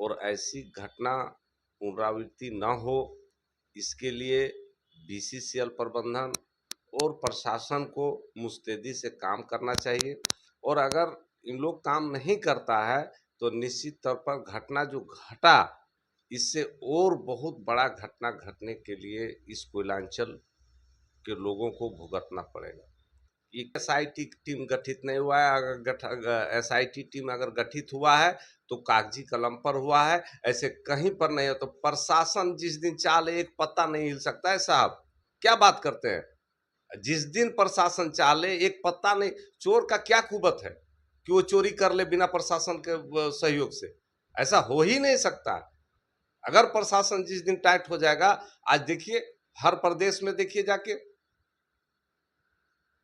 और ऐसी घटना पुनरावृत्ति न हो, इसके लिए बीसीसीएल प्रबंधन और प्रशासन को मुस्तैदी से काम करना चाहिए। और अगर इन लोग काम नहीं करता है तो निश्चित तौर पर घटना जो घटा, इससे और बहुत बड़ा घटना घटने के लिए इस कोयलांचल के लोगों को भुगतना पड़ेगा। एक एसआईटी टीम गठित नहीं हुआ है। अगर एसआईटी टीम अगर गठित हुआ है तो कागजी कलम पर हुआ है, ऐसे कहीं पर नहीं हो। तो प्रशासन जिस दिन चाले एक पत्ता नहीं हिल सकता है साहब, क्या बात करते हैं। जिस दिन प्रशासन चाले एक पत्ता नहीं, चोर का क्या कुबत है कि वो चोरी कर ले बिना प्रशासन के सहयोग से, ऐसा हो ही नहीं सकता। अगर प्रशासन जिस दिन टाइट हो जाएगा, आज देखिए हर प्रदेश में देखिए जाके,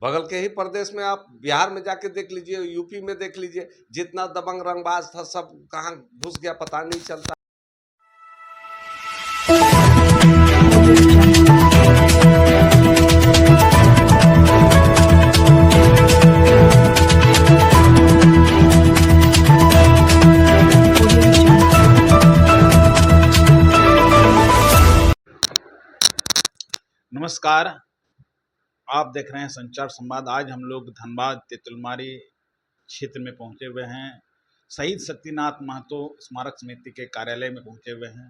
बगल के ही प्रदेश में आप बिहार में जाके देख लीजिए, यूपी में देख लीजिए, जितना दबंग रंगबाज था सब कहाँ घुस गया पता नहीं चलता। नमस्कार, आप देख रहे हैं संचार संवाद। आज हम लोग धनबाद तेतुलमारी क्षेत्र में पहुंचे हुए हैं। शहीद शक्तिनाथ महतो स्मारक समिति के कार्यालय में पहुंचे हुए हैं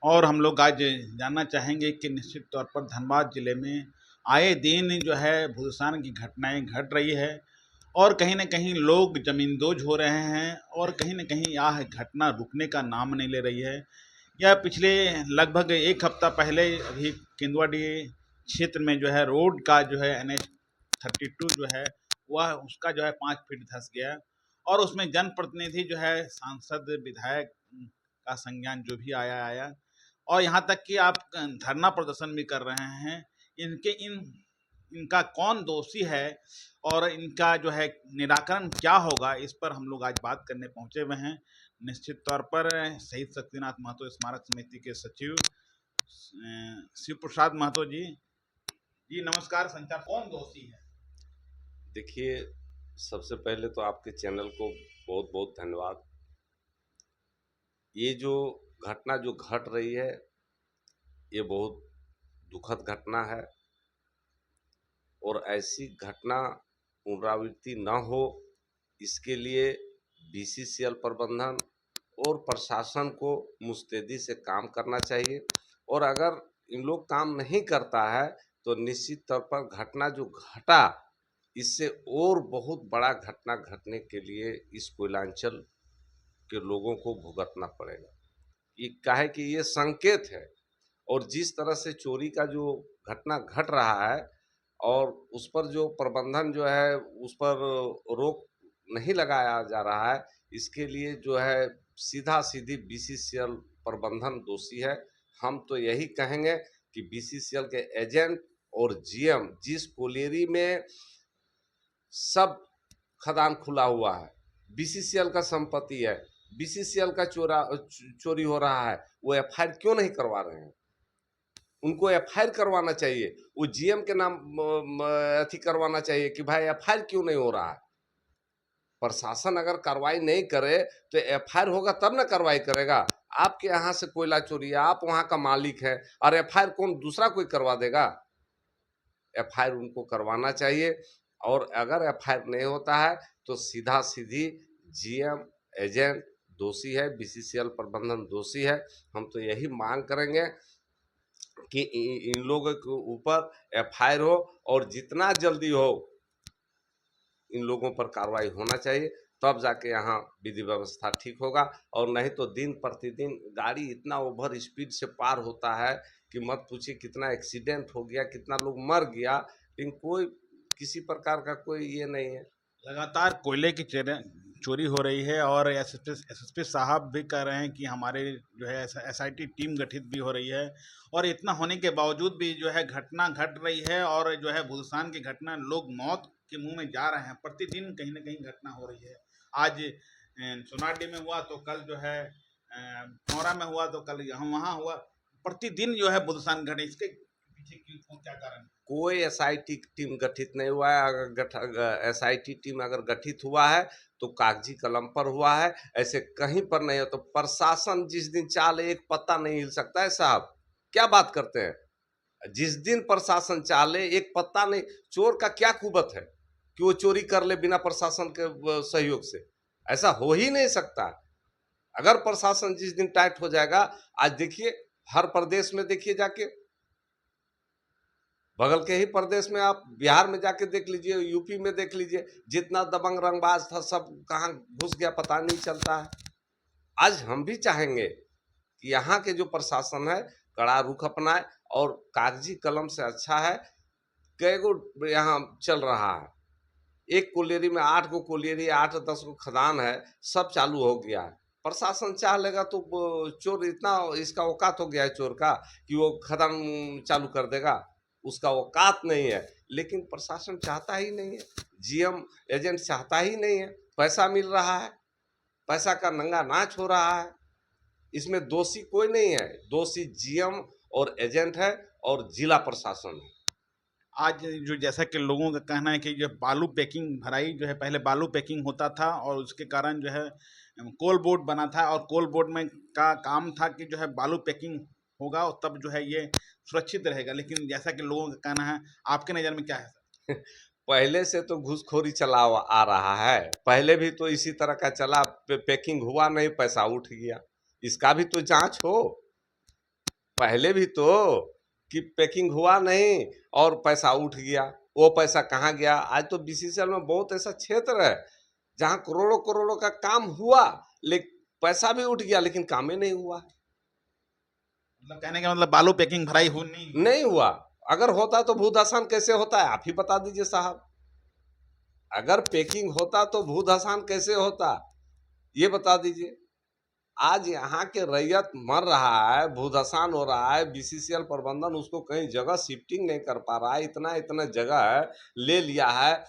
और हम लोग आज जानना चाहेंगे कि निश्चित तौर पर धनबाद जिले में आए दिन जो है भूस्खलन की घटनाएं घट रही है और कहीं ना कहीं लोग जमींदोज हो रहे हैं और कहीं ना कहीं यह घटना रुकने का नाम नहीं ले रही है। यह पिछले लगभग एक हफ्ता पहले अभी केंदुआडी क्षेत्र में जो है रोड का जो है NH-32 जो है वह उसका जो है 5 फीट धंस गया और उसमें जनप्रतिनिधि जो है सांसद विधायक का संज्ञान जो भी आया और यहाँ तक कि आप धरना प्रदर्शन भी कर रहे हैं। इनका कौन दोषी है और इनका जो है निराकरण क्या होगा, इस पर हम लोग आज बात करने पहुंचे हुए हैं। निश्चित तौर पर शहीद शक्तिनाथ महतो स्मारक समिति के सचिव शिव प्रसाद महतो जी नमस्कार। संचार कौन दोषी है? देखिए, सबसे पहले तो आपके चैनल को बहुत बहुत धन्यवाद। ये जो घटना जो घट रही है ये बहुत दुखद घटना है और ऐसी घटना पुनरावृत्ति न हो, इसके लिए बीसीसीएल प्रबंधन और प्रशासन को मुस्तैदी से काम करना चाहिए। और अगर इन लोग काम नहीं करता है तो निश्चित तौर पर घटना जो घटा, इससे और बहुत बड़ा घटना घटने के लिए इस कोयलांचल के लोगों को भुगतना पड़ेगा। ये काहे कि ये संकेत है। और जिस तरह से चोरी का जो घटना घट रहा है और उस पर जो प्रबंधन जो है उस पर रोक नहीं लगाया जा रहा है, इसके लिए जो है सीधा सीधी बीसीसीएल प्रबंधन दोषी है। हम तो यही कहेंगे कि बीसीसीएल के एजेंट और जीएम, जिस कोलियरी में सब खदान खुला हुआ है, बीसीसीएल का संपत्ति है, बीसीसीएल का चोरी हो रहा है, वो एफआईआर क्यों नहीं करवा रहे हैं? उनको एफआईआर करवाना चाहिए। वो जीएम के नाम अथी करवाना चाहिए कि भाई एफआईआर क्यों नहीं हो रहा है। प्रशासन अगर कार्रवाई नहीं करे तो एफआईआर होगा तब ना कार्रवाई करेगा। आपके यहाँ से कोयला चोरी है, आप वहाँ का मालिक है और एफआईआर कौन दूसरा कोई करवा देगा? एफआईआर उनको करवाना चाहिए। और अगर एफआईआर नहीं होता है तो सीधा सीधी जीएम एजेंट दोषी है, बीसीसीएल प्रबंधन दोषी है। हम तो यही मांग करेंगे कि इन लोगों के ऊपर एफआईआर हो और जितना जल्दी हो इन लोगों पर कार्रवाई होना चाहिए, तब जाके यहाँ विधि व्यवस्था ठीक होगा। और नहीं तो दिन प्रतिदिन गाड़ी इतना ओवर स्पीड से पार होता है कि मत पूछिए, कितना एक्सीडेंट हो गया, कितना लोग मर गया, लेकिन कोई किसी प्रकार का कोई ये नहीं है। लगातार कोयले की चोरी हो रही है और एसएसपी साहब भी कह रहे हैं कि हमारे जो है एसआईटी टीम गठित भी हो रही है और इतना होने के बावजूद भी जो है घटना घट रही है और जो है भूस्खलन की घटना, लोग मौत के मुंह में जा रहे हैं। प्रतिदिन कहीं ना कहीं घटना हो रही है। आज सोनाडी में हुआ तो कल जो है मौरा में हुआ तो कल यहाँ वहाँ हुआ। प्रतिदिन जो है भूस्खलन घटे, इसके पीछे क्यों, क्या कारण? कोई एसआईटी टीम गठित नहीं हुआ है। अगर एसआईटी टीम अगर गठित हुआ है तो कागजी कलम पर हुआ है, ऐसे कहीं पर नहीं हो। तो प्रशासन जिस दिन चाले एक पत्ता नहीं हिल सकता है साहब, क्या बात करते हैं। जिस दिन प्रशासन चाले एक पत्ता नहीं। चोर का क्या कुबत है कि वो चोरी कर ले बिना प्रशासन के सहयोग से? ऐसा हो ही नहीं सकता। अगर प्रशासन जिस दिन टाइट हो जाएगा, आज देखिए हर प्रदेश में देखिए जाके, बगल के ही प्रदेश में आप बिहार में जाके देख लीजिए, यूपी में देख लीजिए, जितना दबंग रंगबाज था सब कहाँ घुस गया पता नहीं चलता है। आज हम भी चाहेंगे कि यहाँ के जो प्रशासन है कड़ा रुख अपनाए, और कागजी कलम से अच्छा है कई गो यहाँ चल रहा है। एक कोलियरी में 8 गो कोलियरी, 8-10 गो खदान है, सब चालू हो गया है। प्रशासन चाह लेगा तो चोर इतना इसका औकात हो गया है चोर का कि वो खदान चालू कर देगा, उसका औकात नहीं है। लेकिन प्रशासन चाहता ही नहीं है, जीएम एजेंट चाहता ही नहीं है। पैसा मिल रहा है, पैसा का नंगा नाच हो रहा है। इसमें दोषी कोई नहीं है, दोषी जीएम और एजेंट है और जिला प्रशासन है। आज जो जैसा कि लोगों का कहना है कि जो बालू पैकिंग भराई जो है, पहले बालू पैकिंग होता था और उसके कारण जो है कोल बोर्ड बना था, और कोल बोर्ड में का काम था कि जो है बालू पैकिंग होगा और तब जो है ये सुरक्षित रहेगा। लेकिन जैसा कि लोगों का कहना है, आपके नज़र में क्या है सर? पहले से तो घूसखोरी चला आ रहा है, पहले भी तो इसी तरह का चला। पैकिंग हुआ नहीं, पैसा उठ गया, इसका भी तो जांच हो। पहले भी तो कि पैकिंग हुआ नहीं और पैसा उठ गया, वो पैसा कहाँ गया? आज तो बीसीसीएल में बहुत ऐसा क्षेत्र है जहां करोड़ों करोड़ों का काम हुआ, लेकिन पैसा भी उठ गया लेकिन काम ही नहीं हुआ। मतलब कहने का मतलब बालू पैकिंग भराई हो नहीं हुआ। अगर होता तो भूधसान कैसे होता है, आप ही बता दीजिए साहब। अगर पैकिंग होता तो भूधसान कैसे होता, ये बता दीजिए। आज यहाँ के रैयत मर रहा है, भूधसान हो रहा है, बीसीसीएल प्रबंधन उसको कहीं जगह शिफ्टिंग नहीं कर पा रहा है। इतना इतना जगह है, ले लिया है,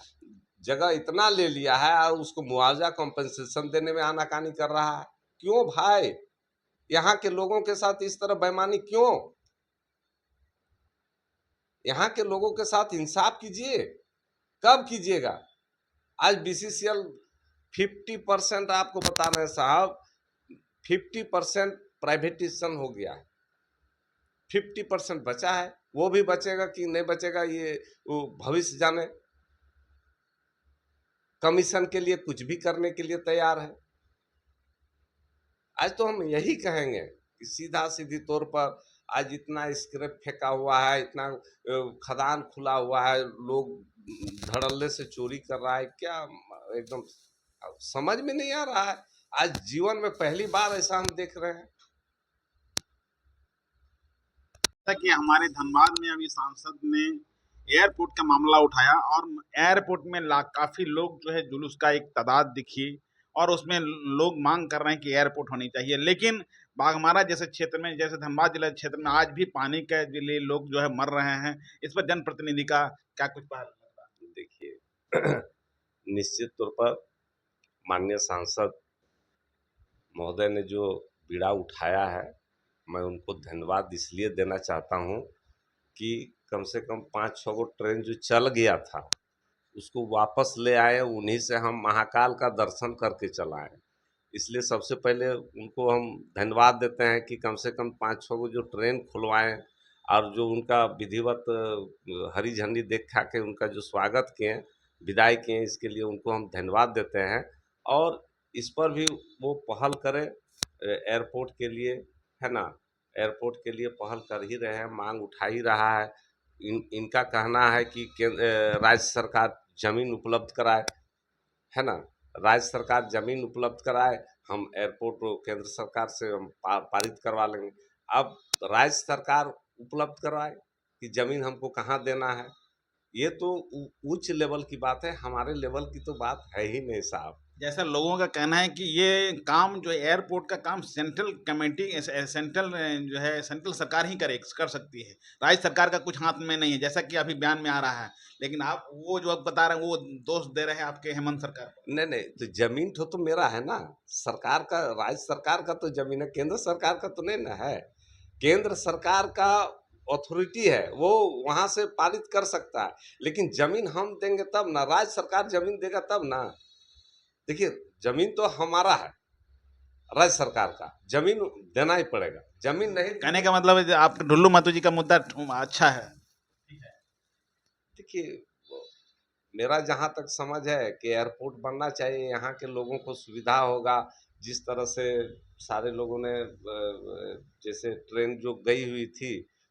जगह इतना ले लिया है और उसको मुआवजा कंपनसेशन देने में आनाकानी कर रहा है। क्यों भाई, यहाँ के लोगों के साथ इस तरह बेईमानी क्यों? यहाँ के लोगों के साथ इंसाफ कीजिए। कब कीजिएगा? आज बीसीसीएल 50% आपको बता रहे हैं साहब, 50% प्राइवेटाइजेशन हो गया है, 50% बचा है। वो भी बचेगा कि नहीं बचेगा ये वो भविष्य जाने। कमीशन के लिए कुछ भी करने के लिए तैयार है। आज तो हम यही कहेंगे कि सीधा सीधी तौर पर आज इतना स्क्रैप फेंका हुआ है, इतना खदान खुला हुआ है, लोग धड़ल्ले से चोरी कर रहा है, क्या एकदम समझ में नहीं आ रहा है। आज जीवन में पहली बार ऐसा हम देख रहे हैं। कि हमारे धनबाद में अभी सांसद ने एयरपोर्ट का मामला उठाया और एयरपोर्ट में काफी लोग जो है जुलूस का एक तादाद दिखी, और उसमें लोग मांग कर रहे हैं कि एयरपोर्ट होनी चाहिए। लेकिन बाघमारा जैसे क्षेत्र में, जैसे धनबाद जिला क्षेत्र में आज भी पानी के लिए लोग जो है मर रहे हैं। इस पर जनप्रतिनिधि का क्या कुछ पहल? देखिए निश्चित तौर पर माननीय सांसद महोदय ने जो बीड़ा उठाया है, मैं उनको धन्यवाद इसलिए देना चाहता हूँ कि कम से कम 5-6 गो ट्रेन जो चल गया था उसको वापस ले आए, उन्हीं से हम महाकाल का दर्शन करके चल आए। इसलिए सबसे पहले उनको हम धन्यवाद देते हैं कि कम से कम 5-6 गो जो ट्रेन खुलवाएं, और जो उनका विधिवत हरी झंडी दिखा के उनका जो स्वागत किए, विदाई किए, इसके लिए उनको हम धन्यवाद देते हैं। और इस पर भी वो पहल करें एयरपोर्ट के लिए, है ना। एयरपोर्ट के लिए पहल कर ही रहे हैं, मांग उठा ही रहा है। इनका कहना है कि राज्य सरकार जमीन उपलब्ध कराए, है ना। राज्य सरकार जमीन उपलब्ध कराए, हम एयरपोर्ट को केंद्र सरकार से हम पारित करवा लेंगे। अब राज्य सरकार उपलब्ध करवाए कि जमीन हमको कहाँ देना है, ये तो उच्च लेवल की बात है, हमारे लेवल की तो बात है ही नहीं साहब। जैसा लोगों का कहना है कि ये काम जो एयरपोर्ट का काम सेंट्रल कमेटी, सेंट्रल जो है सेंट्रल सरकार ही कर सकती है, राज्य सरकार का कुछ हाथ में नहीं है, जैसा कि अभी बयान में आ रहा है। लेकिन आप वो जो आप बता रहे हैं वो दोष दे रहे हैं आपके हेमंत सरकार को। नहीं नहीं, तो जमीन तो मेरा है ना, सरकार का, राज्य सरकार का तो जमीन है, केंद्र सरकार का तो नहीं ना है। केंद्र सरकार का अथॉरिटी है, वो वहां से पारित कर सकता है, लेकिन जमीन हम देंगे तब ना, राज्य सरकार जमीन देगा तब ना। देखिए, जमीन तो हमारा है, राज्य सरकार का, जमीन देना ही पड़ेगा, जमीन नहीं कहने का मतलब है आप ढुल्लू महतो जी का मुद्दा अच्छा है। देखिए, मेरा जहाँ तक समझ है कि एयरपोर्ट बनना चाहिए, यहाँ के लोगों को सुविधा होगा। जिस तरह से सारे लोगों ने जैसे ट्रेन जो गई हुई थी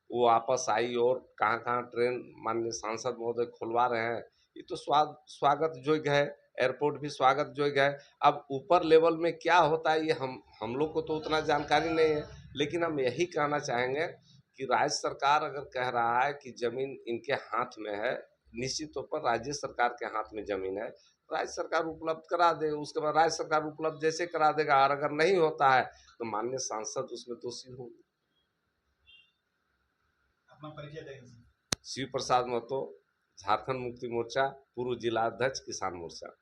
वो वापस आई, और कहाँ कहाँ ट्रेन माननीय सांसद महोदय खुलवा रहे हैं, ये तो स्वागत योग्य है। एयरपोर्ट भी स्वागत योग्य है। अब ऊपर लेवल में क्या होता है ये हम लोग को तो उतना जानकारी नहीं है, लेकिन हम यही कहना चाहेंगे कि राज्य सरकार अगर कह रहा है कि जमीन इनके हाथ में है, निश्चित तौर पर राज्य सरकार के हाथ में जमीन है, राज्य सरकार उपलब्ध करा दे। उसके बाद राज्य सरकार उपलब्ध जैसे करा देगा, और अगर नहीं होता है तो माननीय सांसद उसमें दोषी होंगे। अपना परिचय देंगे। शिव प्रसाद महतो, झारखंड मुक्ति मोर्चा, पूर्व जिला अध्यक्ष, किसान मोर्चा।